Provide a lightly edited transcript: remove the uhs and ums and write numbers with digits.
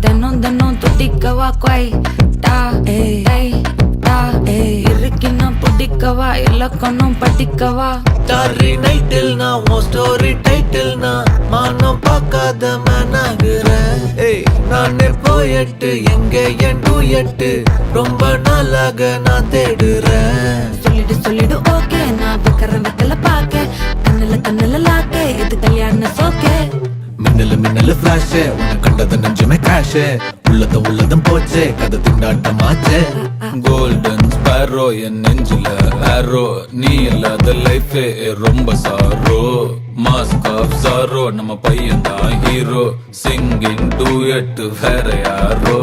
தினம் தினம் துடிக்கவா குவை டா ஏய் டா இருக்கினா பிடிக்கவா இலக்கணம் படிக்கவா டாரி நைட்டில் நான் உன் ஸ்டோரி டைட்டில் நான் மானம் பார்க்காத மேனாகிறேன். நானே போயட்டு எங்க என் டூயட்டு ரொம்ப நாளாக நான் தேடுறேன். சொல்லிடு ஓகே நான் வைக்கல பாக்க கண்ணுல லாக்கே இது கல்யாண சோக்கே மின்னலு ஃபிளாஷ் உன்னை கண்டது நெஞ்சுமே கிராஷ் உள்ளதும் போச்சே கதை திண்டாட்டமாச்சே. கோல்டன் ஸ்பேரோ என் நெஞ்சில ஆரோ நீ இல்லாத லைஃபே ரொம்ப சாரோ. மாஸ்க் ஆஃப் சாரோ நம்ம பையன் தான் ஹீரோ சிங்கிங் டூயட் வேற யாரோ.